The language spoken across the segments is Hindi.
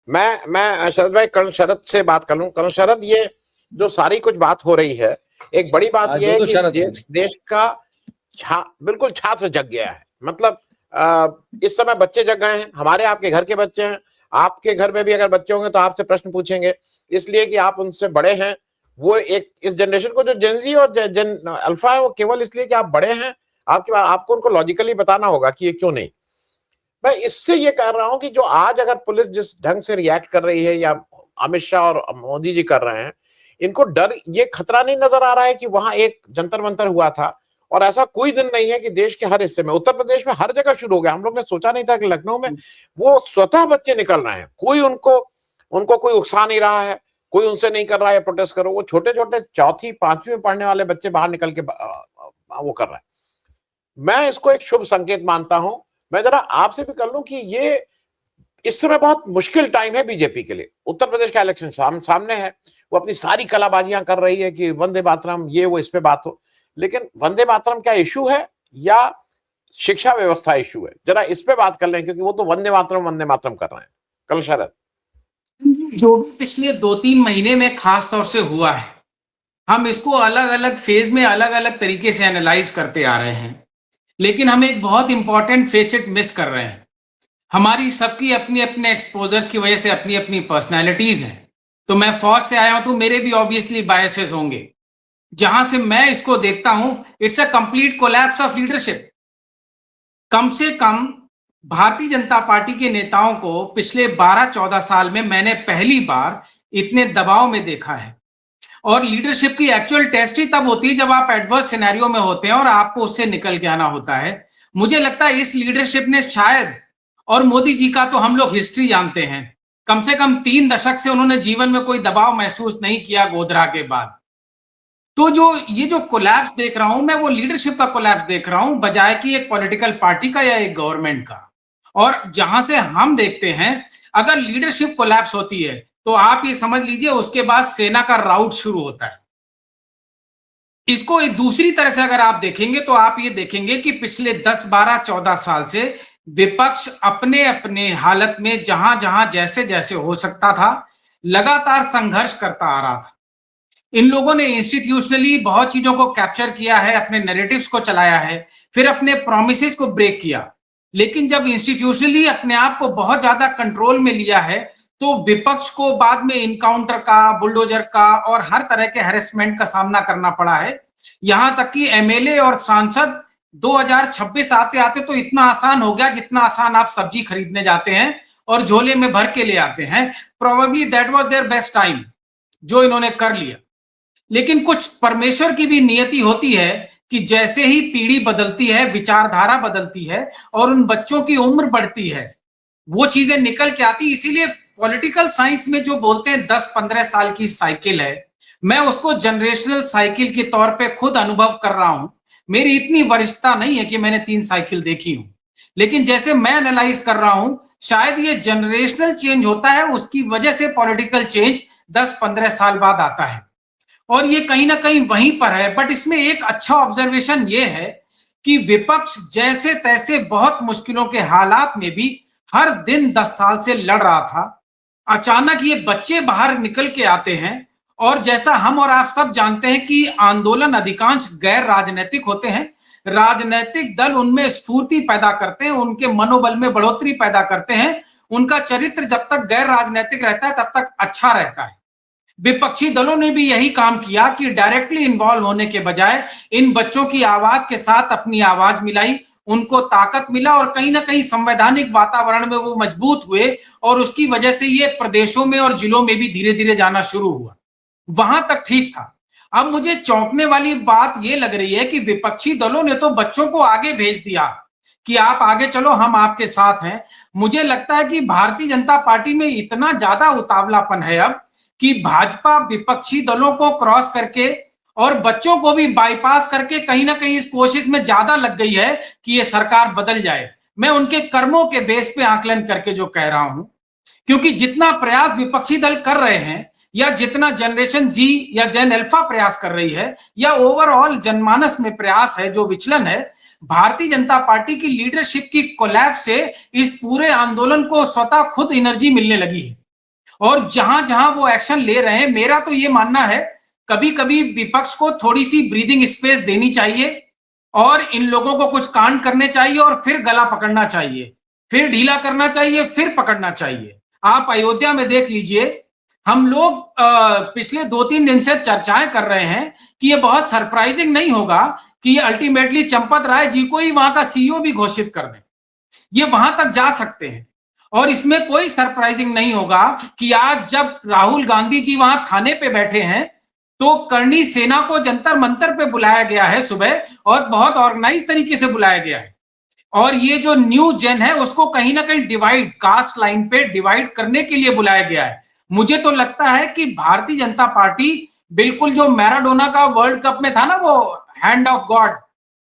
मैं शरद भाई कर्ण शरद से बात कर लूं। कर्ण शरद, ये जो सारी कुछ बात हो रही है, एक बड़ी बात आज यह दो है दो कि इस शरद हैं। देश का बिल्कुल छात्र जग गया है। मतलब इस समय बच्चे जग गए हैं, हमारे आपके घर के बच्चे हैं, आपके घर में भी अगर बच्चे होंगे तो आपसे प्रश्न पूछेंगे, इसलिए कि आप उनसे बड़े हैं। वो एक इस जनरेशन को, जो जेनजी और जेन अल्फा है, वो केवल इसलिए कि आप बड़े हैं, आपको उनको लॉजिकली बताना होगा कि ये क्यों नहीं। मैं इससे ये कह रहा हूं कि जो आज अगर पुलिस जिस ढंग से रिएक्ट कर रही है, या अमित शाह और मोदी जी कर रहे हैं, इनको डर, ये खतरा नहीं नजर आ रहा है कि वहां एक जंतर मंतर हुआ था, और ऐसा कोई दिन नहीं है कि देश के हर हिस्से में, उत्तर प्रदेश में हर जगह शुरू हो गया। हम लोग ने सोचा नहीं था कि लखनऊ में वो स्वतः बच्चे निकल रहे हैं, कोई उनको उनको कोई उकसा नहीं रहा है, कोई उनसे नहीं कर रहा है प्रोटेस्ट करो। वो छोटे छोटे चौथी पांचवी में पढ़ने वाले बच्चे बाहर निकल के वो कर रहे हैं। मैं इसको एक शुभ संकेत मानता हूं। मैं जरा आपसे भी कर लूं कि ये इस समय बहुत मुश्किल टाइम है बीजेपी के लिए। उत्तर प्रदेश का इलेक्शन सामने है, वो अपनी सारी कलाबाजियां कर रही है कि वंदे मातरम ये वो, इस पे बात हो, लेकिन वंदे मातरम क्या इशू है या शिक्षा व्यवस्था इशू है? जरा इस पे बात कर लें, क्योंकि वो तो वंदे मातरम कर रहे हैं। कल शरद, जो भी पिछले 2-3 महीने में खास तौर से हुआ है, हम इसको अलग अलग फेज में अलग अलग तरीके से एनालाइज करते आ रहे हैं, लेकिन हम एक बहुत इंपॉर्टेंट फेसेट मिस कर रहे हैं। हमारी सबकी अपनी अपने एक्सपोजर्स की वजह से अपनी अपनी पर्सनैलिटीज हैं। तो मैं फौज से आया हूं तो मेरे भी ऑब्वियसली बायसेस होंगे। जहां से मैं इसको देखता हूं, it's a complete collapse of leadership. कम से कम भारतीय जनता पार्टी के नेताओं को पिछले 12-14 साल में मैंने पहली बार इतने दबाव में देखा है। और लीडरशिप की एक्चुअल टेस्ट ही तब होती है जब आप एडवर्स सिनेरियो में होते हैं और आपको उससे निकल के आना होता है। मुझे लगता है इस लीडरशिप ने शायद, और मोदी जी का तो हम लोग हिस्ट्री जानते हैं, कम से कम 3 दशक से उन्होंने जीवन में कोई दबाव महसूस नहीं किया गोधरा के बाद। तो ये जो कोलैप्स देख रहा हूं मैं, वो लीडरशिप का कोलैप्स देख रहा हूं, बजाय कि एक पॉलिटिकल पार्टी का या एक गवर्नमेंट का। और जहां से हम देखते हैं, अगर लीडरशिप कोलैप्स होती है तो आप ये समझ लीजिए उसके बाद सेना का राउट शुरू होता है। इसको एक दूसरी तरह से अगर आप देखेंगे तो आप ये देखेंगे कि पिछले 10, 12, 14 साल से विपक्ष अपने अपने हालत में जहां जहां जैसे जैसे हो सकता था लगातार संघर्ष करता आ रहा था। इन लोगों ने इंस्टीट्यूशनली बहुत चीजों को कैप्चर किया है, अपने नैरेटिव्स को चलाया है, फिर अपने प्रोमिसेस को ब्रेक किया। लेकिन जब इंस्टीट्यूशनली अपने आप को बहुत ज्यादा कंट्रोल में लिया है, तो विपक्ष को बाद में इनकाउंटर का, बुलडोजर का और हर तरह के हैरेसमेंट का सामना करना पड़ा है। यहां तक कि एमएलए और सांसद 2026 आते आते तो इतना आसान हो गया जितना आसान आप सब्जी खरीदने जाते हैं और झोले में भर के ले आते हैं। Probably that was their best time जो इन्होंने कर लिया। लेकिन कुछ परमेश्वर की भी नियति होती है कि जैसे ही पीढ़ी बदलती है, विचारधारा बदलती है और उन बच्चों की उम्र बढ़ती है, वो चीजें निकल के आती। इसीलिए पॉलिटिकल साइंस में जो बोलते हैं 10-15 साल की साइकिल है, मैं उसको जनरेशनल साइकिल के तौर पे खुद अनुभव कर रहा हूं। मेरी इतनी वरिष्ठता नहीं है कि मैंने 3 साइकिल देखी हूं, लेकिन जैसे मैं एनालाइज कर रहा हूं, शायद ये जनरेशनल चेंज होता है, उसकी वजह से पॉलिटिकल चेंज 10-15 साल बाद आता है और ये कहीं ना कहीं वहीं पर है। बट इसमें एक अच्छा ऑब्जर्वेशन ये है कि विपक्ष जैसे तैसे बहुत मुश्किलों के हालात में भी हर दिन 10 साल से लड़ रहा था। अचानक ये बच्चे बाहर निकल के आते हैं और जैसा हम और आप सब जानते हैं कि आंदोलन अधिकांश गैर राजनीतिक होते हैं। राजनीतिक दल उनमें स्फूर्ति पैदा करते हैं, उनके मनोबल में बढ़ोतरी पैदा करते हैं। उनका चरित्र जब तक गैर राजनीतिक रहता है तब तक अच्छा रहता है। विपक्षी दलों ने भी यही काम किया कि डायरेक्टली इन्वॉल्व होने के बजाय इन बच्चों की आवाज के साथ अपनी आवाज मिलाई, उनको ताकत मिला और कहीं ना कहीं संवैधानिक वातावरण में वो मजबूत हुए और उसकी वजह से ये प्रदेशों में और जिलों में भी धीरे धीरे जाना शुरू हुआ। वहां तक ठीक था। अब मुझे चौंकने वाली बात ये लग रही है कि विपक्षी दलों ने तो बच्चों को आगे भेज दिया कि आप आगे चलो, हम आपके साथ हैं। मुझे लगता है कि भारतीय जनता पार्टी में इतना ज्यादा उतावलापन है अब कि भाजपा विपक्षी दलों को क्रॉस करके और बच्चों को भी बाईपास करके कहीं ना कहीं इस कोशिश में ज्यादा लग गई है कि ये सरकार बदल जाए। मैं उनके कर्मों के बेस पे आकलन करके जो कह रहा हूं, क्योंकि जितना प्रयास विपक्षी दल कर रहे हैं या जितना जनरेशन जी या जेन अल्फा प्रयास कर रही है या ओवरऑल जनमानस में प्रयास है, जो विचलन है, भारतीय जनता पार्टी की लीडरशिप की कोलैप्स से इस पूरे आंदोलन को स्वतः खुद एनर्जी मिलने लगी है। और जहां जहां वो एक्शन ले रहे हैं, मेरा तो ये मानना है कभी कभी विपक्ष को थोड़ी सी ब्रीदिंग स्पेस देनी चाहिए और इन लोगों को कुछ कांड करने चाहिए और फिर गला पकड़ना चाहिए, फिर ढीला करना चाहिए, फिर पकड़ना चाहिए। आप अयोध्या में देख लीजिए, हम लोग पिछले 2-3 दिन से चर्चाएं कर रहे हैं कि ये बहुत सरप्राइजिंग नहीं होगा कि ये अल्टीमेटली चंपत राय जी को ही वहां का सीईओ भी घोषित कर दें। ये वहां तक जा सकते हैं और इसमें कोई सरप्राइजिंग नहीं होगा कि आज जब राहुल गांधी जी वहां थाने पे बैठे हैं तो करणी सेना को जंतर मंतर पे बुलाया गया है सुबह, और बहुत ऑर्गेनाइज तरीके से बुलाया गया है। और ये जो न्यू जेन है उसको कहीं ना कहीं डिवाइड, कास्ट लाइन पे डिवाइड करने के लिए बुलाया गया है। मुझे तो लगता है कि भारतीय जनता पार्टी बिल्कुल जो मैराडोना का वर्ल्ड कप में था ना, वो हैंड ऑफ गॉड,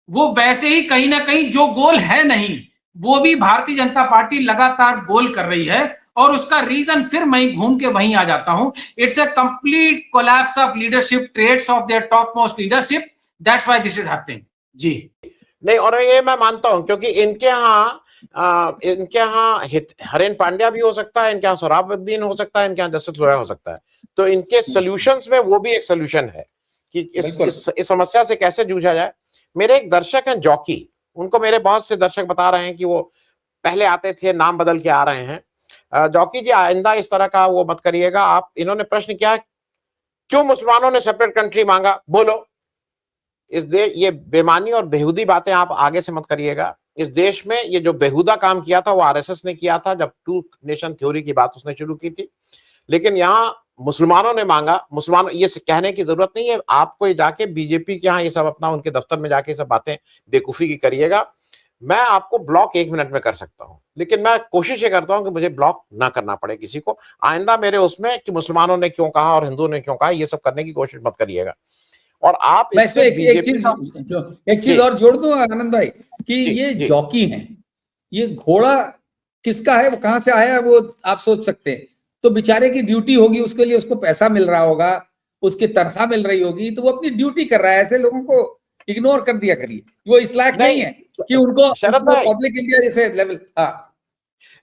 वो वैसे ही कहीं ना कहीं जो गोल है नहीं, वो भी भारतीय जनता पार्टी लगातार गोल कर रही है। और उसका रीजन फिर मैं घूम के वहीं आ जाता हूं, it's a complete collapse of leadership traits of their top most leadership, that's why this is happening. जी नहीं, और ये मैं मानता हूं क्योंकि इनके यहाँ हरेन पांड्या भी हो सकता है, इनके यहाँ सोहराबुद्दीन हो सकता है, इनके यहाँ जसद लोया हो सकता है। तो इनके सोल्यूशंस में वो भी एक सोल्यूशन है कि इस समस्या से कैसे जूझा जाए। मेरे एक दर्शक हैं जॉकी, उनको मेरे बहुत से दर्शक बता रहे हैं कि वो पहले आते थे, नाम बदल के आ रहे हैं। जॉकी जी, आइंदा इस तरह का वो मत करिएगा। आप, इन्होंने प्रश्न किया क्यों मुसलमानों ने सेपरेट कंट्री मांगा, बोलो। इस देश, ये बेमानी और बेहुदी बातें आप आगे से मत करिएगा। इस देश में ये जो बेहुदा काम किया था वो आरएसएस ने किया था, जब टू नेशन थ्योरी की बात उसने शुरू की थी। लेकिन यहाँ मुसलमानों ने मांगा। मुसलमान, ये कहने की जरूरत नहीं है आपको, ये जाके बीजेपी के यहाँ ये सब अपना, उनके दफ्तर में जाके सब बातें बेवकूफी की करिएगा। मैं आपको ब्लॉक 1 मिनट में कर सकता हूं, लेकिन मैं कोशिश ये करता हूं कि मुझे ब्लॉक ना करना पड़े किसी को। आइंदा मेरे उसमें कि मुसलमानों ने क्यों कहा और हिंदुओं ने क्यों कहा, ये सब करने की कोशिश मत करिएगा। और आप इससे एक चीज और जोड़ दूं आनंद भाई कि ये जॉकी हैं, ये घोड़ा किसका है, वो कहां से आया है, वो आप सोच सकते हैं। तो बेचारे की ड्यूटी होगी, उसके लिए उसको पैसा मिल रहा होगा, उसकी तनख्वाह मिल रही होगी, तो वो अपनी ड्यूटी कर रहा है। ऐसे लोगों को इग्नोर कर दिया करिए, वो इस लायक नहीं है कि उनको पब्लिक इंडिया जैसे लेवल। हाँ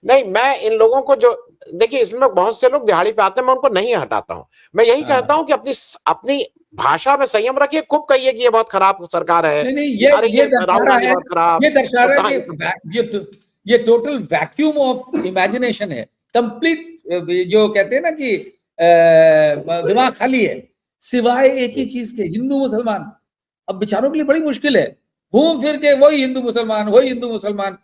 नहीं, मैं इन लोगों को जो, देखिए इसमें बहुत से लोग दिहाड़ी पे आते हैं, मैं उनको नहीं हटाता हूं। मैं यही कहता हूं कि अपनी भाषा में संयम रखिए। खूब कहिए कि ये बहुत खराब सरकार है, नहीं, ये दर्शा रहा है कि ये टोटल वैक्यूम ऑफ इमेजिनेशन है, कंप्लीट। जो कहते हैं ना कि दिमाग खाली है, सिवाय एक ही चीज के, हिंदू मुसलमान। अब बेचारों के लिए बड़ी मुश्किल है, घूम फिर के वही हिंदू मुसलमान, वही हिंदू मुसलमान।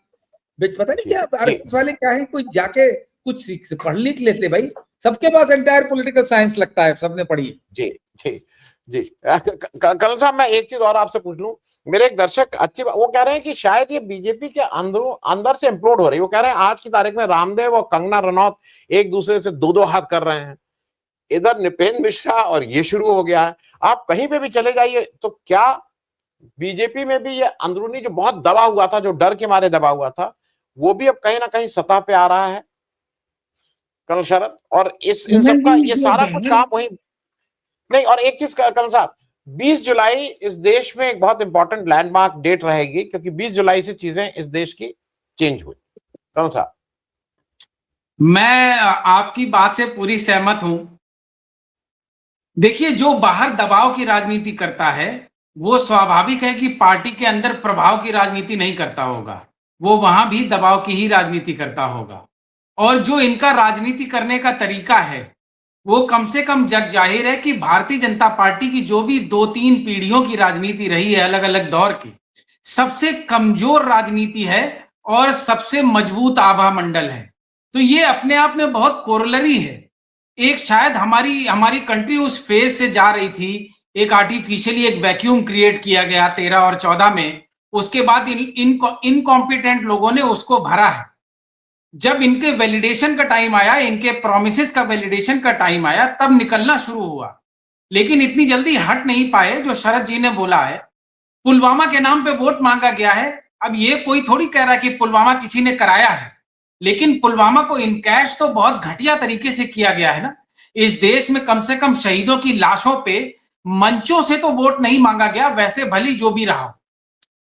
पता नहीं क्या आरएसएस वाले क्या है, कोई जाके कुछ पढ़ लिख लेते भाई। सबके पास एंटायर पॉलिटिकल साइंस लगता है, सबने पढ़ी है। जी जी जी। कर्नल साहब, मैं एक चीज और आपसे पूछ लूं। मेरे एक दर्शक अच्छी वो कह रहे हैं कि शायद ये बीजेपी के अंदर से इम्प्लोड हो रही है। वो कह रहे हैं आज की तारीख में रामदेव और कंगना रनौत एक दूसरे से दो हाथ कर रहे हैं। इधर निपेंद्र मिश्रा और ये शुरू हो गया है। आप कहीं पे भी चले जाइए तो क्या बीजेपी में भी ये अंदरूनी जो बहुत दबा हुआ था, जो डर के मारे दबा हुआ था, वो भी अब कहीं ना कहीं सतह पे आ रहा है कर्नल शरद। और इन सब का ये सारा कुछ काम वही नहीं। और एक चीज कर्नल साहब, 20 जुलाई इस देश में एक बहुत इंपॉर्टेंट लैंडमार्क डेट रहेगी, क्योंकि 20 जुलाई से चीजें इस देश की चेंज हुई। कर्नल साहब, मैं आपकी बात से पूरी सहमत हूं। देखिए, जो बाहर दबाव की राजनीति करता है वो स्वाभाविक है कि पार्टी के अंदर प्रभाव की राजनीति नहीं करता होगा, वो वहां भी दबाव की ही राजनीति करता होगा। और जो इनका राजनीति करने का तरीका है वो कम से कम जग जाहिर है कि भारतीय जनता पार्टी की जो भी 2-3 पीढ़ियों की राजनीति रही है अलग अलग दौर की, सबसे कमजोर राजनीति है और सबसे मजबूत आभा मंडल है। तो ये अपने आप में बहुत कोरोलरी है। एक शायद हमारी कंट्री उस फेज से जा रही थी, एक आर्टिफिशियली एक वैक्यूम क्रिएट किया गया 13 और 14 में। उसके बाद इनकॉम्पिटेंट लोगों ने उसको भरा है। जब इनके वैलिडेशन का टाइम आया, इनके प्रोमिसेस का वैलिडेशन का टाइम आया, तब निकलना शुरू हुआ। लेकिन इतनी जल्दी हट नहीं पाए। जो शरद जी ने बोला है, पुलवामा के नाम पे वोट मांगा गया है। अब ये कोई थोड़ी कह रहा है कि पुलवामा किसी ने कराया है, लेकिन पुलवामा को इनकैश तो बहुत घटिया तरीके से किया गया है ना। इस देश में कम से कम शहीदों की लाशों पे मंचों से तो वोट नहीं मांगा गया, वैसे भली जो भी रहा।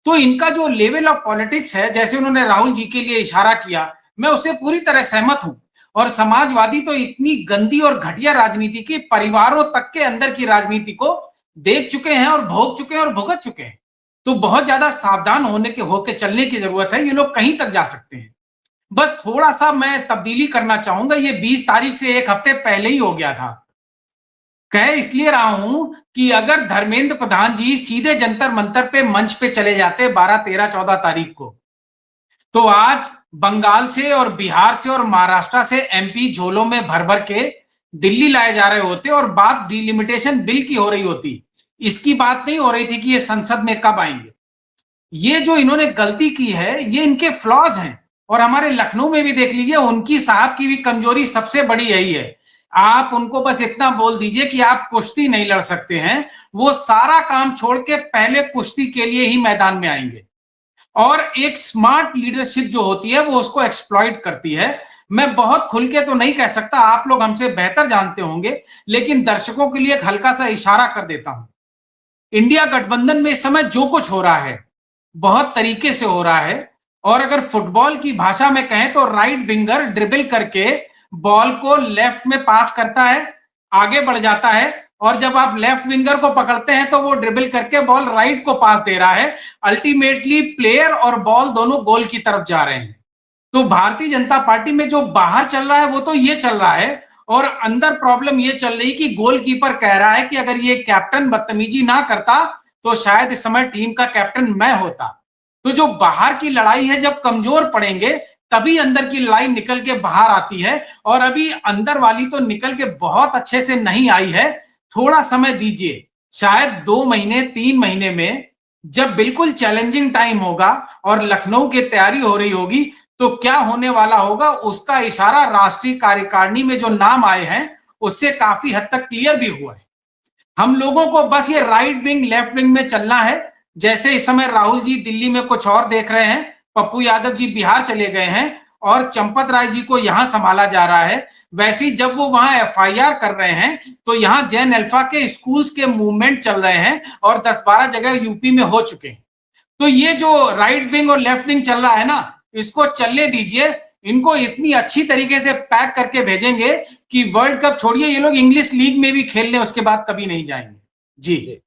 तो इनका जो लेवल ऑफ पॉलिटिक्स है, जैसे उन्होंने राहुल जी के लिए इशारा किया, मैं उससे पूरी तरह सहमत हूं। और समाजवादी तो इतनी गंदी और घटिया राजनीति की, परिवारों तक के अंदर की राजनीति को देख चुके हैं और भोग चुके हैं और भुगत चुके हैं। तो बहुत ज्यादा सावधान होके चलने की जरूरत है। ये लोग कहीं तक जा सकते हैं। बस थोड़ा सा मैं तब्दीली करना चाहूंगा, ये 20 तारीख से एक हफ्ते पहले ही हो गया था। कह इसलिए रहा हूं कि अगर धर्मेंद्र प्रधान जी सीधे जंतर मंतर पे मंच पे चले जाते 12, 13, 14 तारीख को, तो आज बंगाल से और बिहार से और महाराष्ट्र से एमपी झोलों में भर भर के दिल्ली लाए जा रहे होते और बात डिलिमिटेशन बिल की हो रही होती। इसकी बात नहीं हो रही थी कि ये संसद में कब आएंगे। ये जो इन्होंने गलती की है, ये इनके फ्लॉज हैं। और हमारे लखनऊ में भी देख लीजिए, उनकी साहब की भी कमजोरी सबसे बड़ी यही है। आप उनको बस इतना बोल दीजिए कि आप कुश्ती नहीं लड़ सकते हैं, वो सारा काम छोड़ के पहले कुश्ती के लिए ही मैदान में आएंगे। और एक स्मार्ट लीडरशिप जो होती है वो उसको एक्सप्लॉइट करती है। मैं बहुत खुल के तो नहीं कह सकता, आप लोग हमसे बेहतर जानते होंगे, लेकिन दर्शकों के लिए एक हल्का सा इशारा कर देता हूं। इंडिया गठबंधन में इस समय जो कुछ हो रहा है बहुत तरीके से हो रहा है। और अगर फुटबॉल की भाषा में कहें तो राइट विंगर ड्रिबल करके बॉल को लेफ्ट में पास करता है, आगे बढ़ जाता है, और जब आप लेफ्ट विंगर को पकड़ते हैं तो वो ड्रिबल करके बॉल राइट को पास दे रहा है। अल्टीमेटली प्लेयर और बॉल दोनों गोल की तरफ जा रहे हैं। तो भारतीय जनता पार्टी में जो बाहर चल रहा है वो तो ये चल रहा है, और अंदर प्रॉब्लम ये चल रही कि गोलकीपर कह रहा है कि अगर ये कैप्टन बदतमीजी ना करता तो शायद इस समय टीम का कैप्टन मैं होता। तो जो बाहर की लड़ाई है, जब कमजोर पड़ेंगे तभी अंदर की लड़ाई निकल के बाहर आती है। और अभी अंदर वाली तो निकल के बहुत अच्छे से नहीं आई है। थोड़ा समय दीजिए, शायद 2 महीने 3 महीने में जब बिल्कुल चैलेंजिंग टाइम होगा और लखनऊ की तैयारी हो रही होगी, तो क्या होने वाला होगा उसका इशारा राष्ट्रीय कार्यकारिणी में जो नाम आए हैं उससे काफी हद तक क्लियर भी हुआ है। हम लोगों को बस ये राइट विंग लेफ्ट विंग में चलना है। जैसे इस समय राहुल जी दिल्ली में कुछ और देख रहे हैं, पप्पू यादव जी बिहार चले गए हैं और चंपत राय जी को यहां संभाला जा रहा है, वैसे जब वो वहां एफआईआर कर रहे हैं तो यहां जैन अल्फा के स्कूल्स के मूवमेंट चल रहे हैं और 10-12 जगह यूपी में हो चुके हैं। तो ये जो राइट विंग और लेफ्ट विंग चल रहा है ना, इसको चलने दीजिए। इनको इतनी अच्छी तरीके से पैक करके भेजेंगे कि वर्ल्ड कप छोड़िए, ये लोग इंग्लिश लीग में भी खेलने उसके बाद कभी नहीं जाएंगे। जी।